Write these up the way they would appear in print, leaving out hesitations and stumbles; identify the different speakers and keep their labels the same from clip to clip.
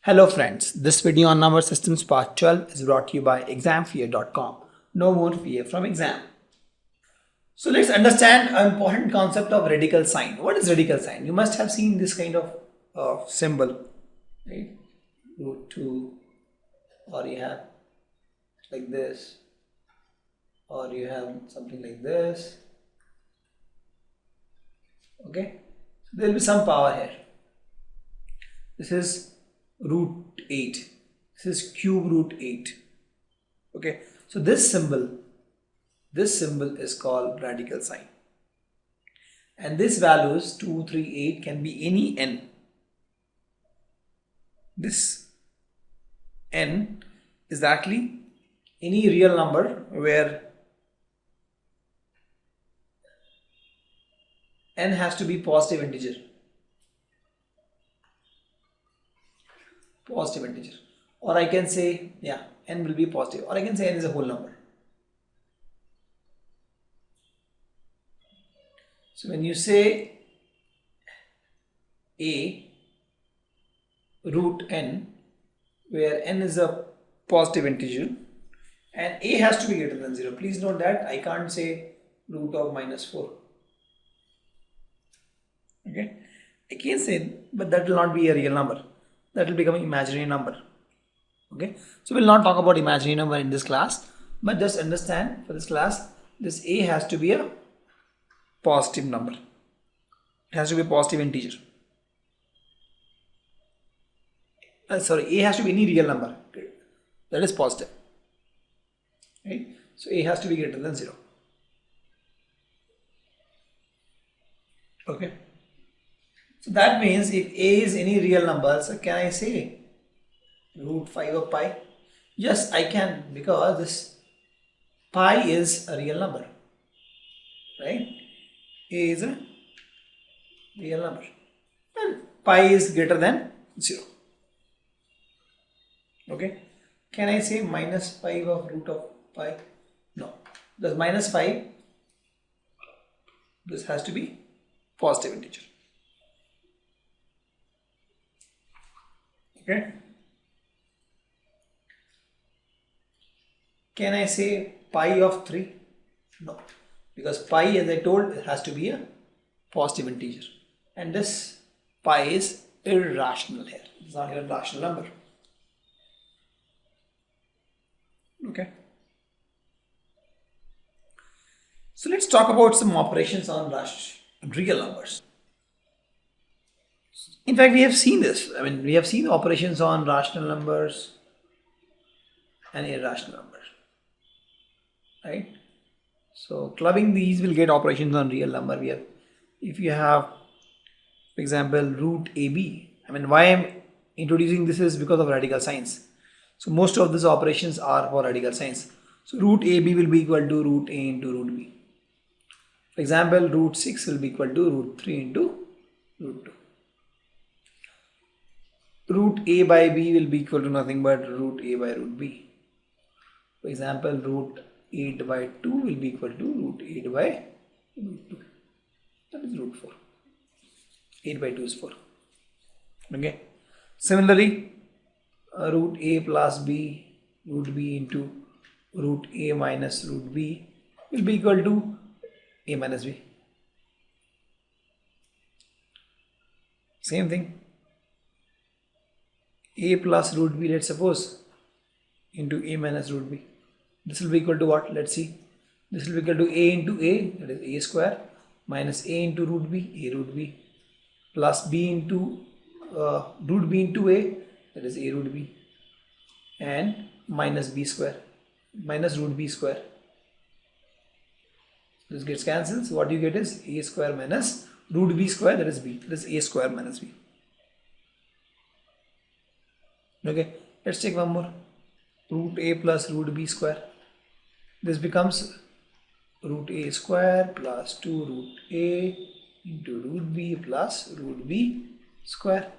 Speaker 1: Hello friends, this video on number systems part 12 is brought to you by examfear.com. No more fear from exam. So let's understand an important concept of radical sign. What is radical sign? You must have seen this kind of symbol, right? Root 2, or you have like this, or you have something like this. Okay, so there will be some power here. This is root 8. This is cube root 8. Okay, so this symbol is called radical sign, and this values 2, 3, 8 can be any n. This n is actually any real number where n has to be positive integer. Or I can say, yeah, n will be positive, or I can say n is a whole number. So when you say a root n, where n is a positive integer and a has to be greater than 0. Please note that I can't say root of -4. Okay, I can say, but that will not be a real number. That will become an imaginary number. Okay, so we'll not talk about imaginary number in this class, but just understand for this class, this a has to be a positive number. It has to be a positive integer. A has to be any real number that is positive. Right? So a has to be greater than 0. Okay. So that means if a is any real number, so can I say root 5 of pi? Yes, I can, because this pi is a real number, right? A is a real number and pi is greater than 0. Okay, can I say -5 of root of pi? No, because -5, this has to be positive integer. Okay, can I say pi of 3? No, because pi, as I told, it has to be a positive integer, and this pi is irrational here. It's not a rational number. Okay, so let's talk about some operations on real numbers. In fact, we have seen this. I mean, we have seen operations on rational numbers and irrational numbers, right? So clubbing these will get operations on real number. We have, if you have, for example, root AB. I mean, why I'm introducing this is because of radical signs. So most of these operations are for radical signs. So root AB will be equal to root A into root B. For example, root 6 will be equal to root 3 into root 2. Root A by B will be equal to nothing but root A by root B. For example, root 8 by 2 will be equal to root 8 by root 2. That is root 4. 8 by 2 is 4. Okay. Similarly, root A plus B, root B into root A minus root B will be equal to A minus B. Same thing. A plus root B, let's suppose, into A minus root B. This will be equal to what? Let's see. This will be equal to A into A, that is A square, minus A into root B, A root B, plus B into root B into A, that is A root B, and minus B square, minus root B square. This gets cancelled. So what you get is A square minus root B square, that is B, that is A square minus B. Okay, let's take one more. Root A plus root B square. This becomes root A square plus 2 root A into root B plus root B square,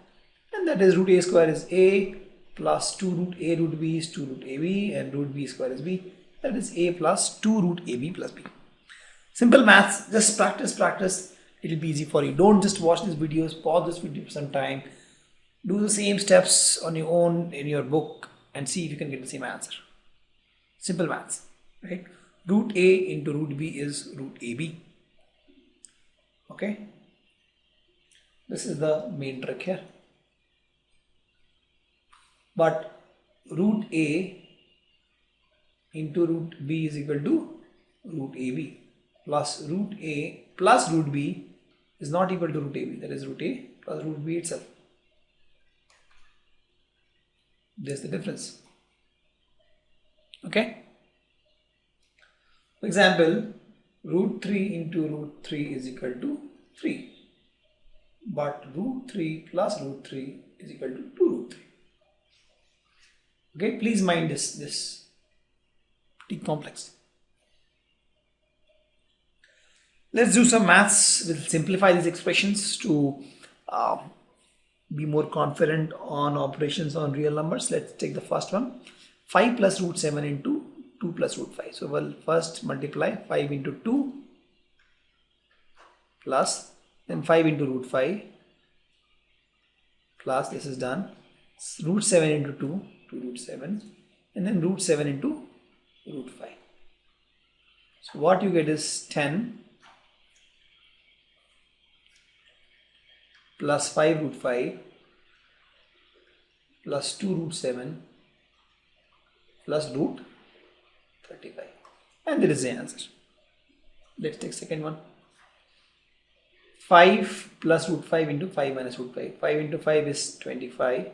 Speaker 1: and that is root A square is A plus 2 root A root B is 2 root AB, and root B square is B, that is A plus 2 root AB plus B. Simple maths, just practice, it will be easy for you. Don't just watch these videos, pause this video for some time, Do the same steps on your own in your book and see if you can get the same answer. Simple maths, right? Root A into root B is root AB. Okay? This is the main trick here. But root A into root B is equal to root AB plus root A plus root B is not equal to root AB. That is root A plus root B itself. There's the difference. Okay? For example, root 3 into root 3 is equal to 3. But root 3 plus root 3 is equal to 2 root 3. Okay, please mind this pretty complex. Let's do some maths. We'll simplify these expressions to be more confident on operations on real numbers. Let's take the first one. 5 plus root 7 into 2 plus root 5. So we'll first multiply 5 into 2 plus then 5 into root 5 plus, this is done, root 7 into 2 root 7, and then root 7 into root 5. So what you get is 10 plus 5 root 5 plus 2 root 7 plus root 35, and there is the answer. Let's take second one. 5 plus root 5 into 5 minus root 5. 5 into 5 is 25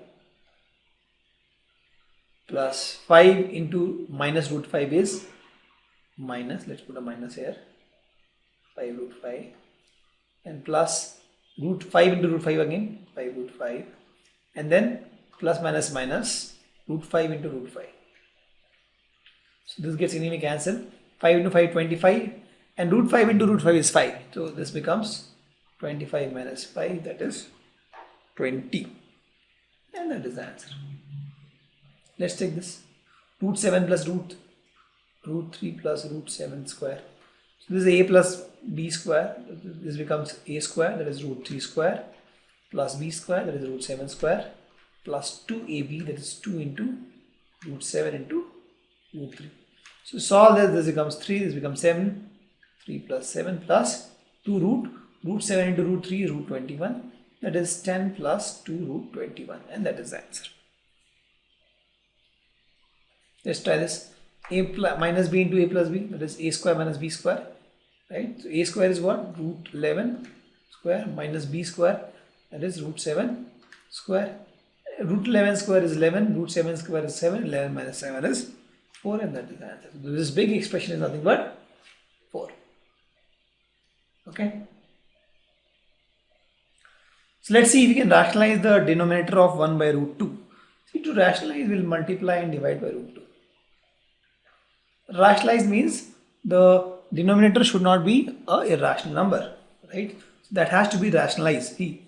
Speaker 1: plus 5 into minus root 5 is minus, let's put a minus here, 5 root 5, and plus root 5 into root 5 again, 5 root 5, and then plus minus minus root 5 into root 5. So this gets anyway cancelled. 5 into 5 25, and root 5 into root 5 is 5. So this becomes 25 minus 5, that is 20, and that is the answer. Let's take this. Root 7 plus root 3 plus root 7 square. So this is a plus b square. This becomes a square, that is root 3 square, plus b square, that is root 7 square, plus 2ab, that is 2 into root 7 into root 3. So solve this becomes 3, this becomes 7, 3 plus 7 plus 2 root 7 into root 3 is root 21, that is 10 plus 2 root 21, and that is the answer. Let's try this. A minus b into a plus b, that is a square minus b square, right? So a square is what? Root 11 square minus b square, that is root 7 square. Root 11 square is 11, root 7 square is 7, 11 minus 7 is 4, and that is the answer. So this big expression is nothing but 4. Okay. So let's see if we can rationalize the denominator of 1 by root 2. See, to rationalize, we'll multiply and divide by root 2. Rationalize means the denominator should not be an irrational number, right? So that has to be rationalized. See,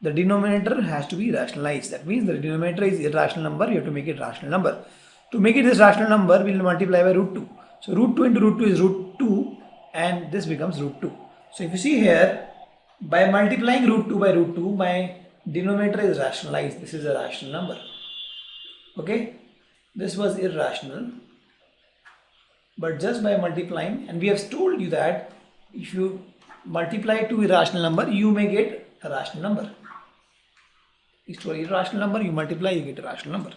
Speaker 1: the denominator has to be rationalized. That means the denominator is irrational number, you have to make it rational number. To make it this rational number, we will multiply by root 2. So root 2 into root 2 is root 2, and this becomes root 2. So if you see here, by multiplying root 2 by root 2, my denominator is rationalized. This is a rational number. Okay, this was irrational, but just by multiplying, and we have told you that if you multiply two irrational number, you may get a rational number. If to an irrational number, you multiply, you get a rational number.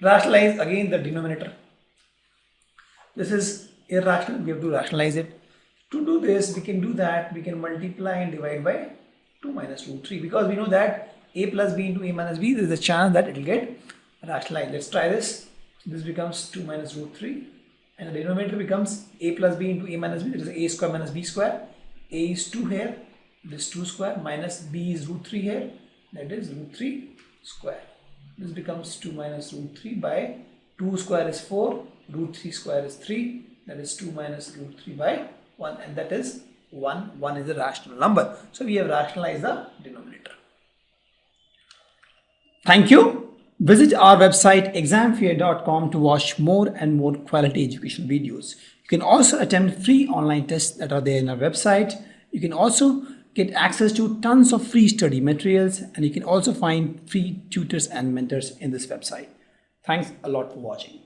Speaker 1: Rationalize again the denominator. This is irrational, we have to rationalize it. To do this, we can do that, we can multiply and divide by 2 minus root 3, because we know that a plus b into a minus b, there is a chance that it will get rationalized. Let's try this. So this becomes 2 minus root 3, and the denominator becomes a plus b into a minus b, that is a square minus b square. A is 2 here, this 2 square, minus b is root 3 here, that is root 3 square. This becomes 2 minus root 3 by 2 square is 4, root 3 square is 3, that is 2 minus root 3 by 1, and that is 1. 1 is a rational number. So we have rationalized the denominator. Thank you. Visit our website examfear.com to watch more and more quality education videos. You can also attempt free online tests that are there in our website. You can also
Speaker 2: get access to tons of free study materials, and you can also find free tutors and mentors in this website. Thanks a lot for watching.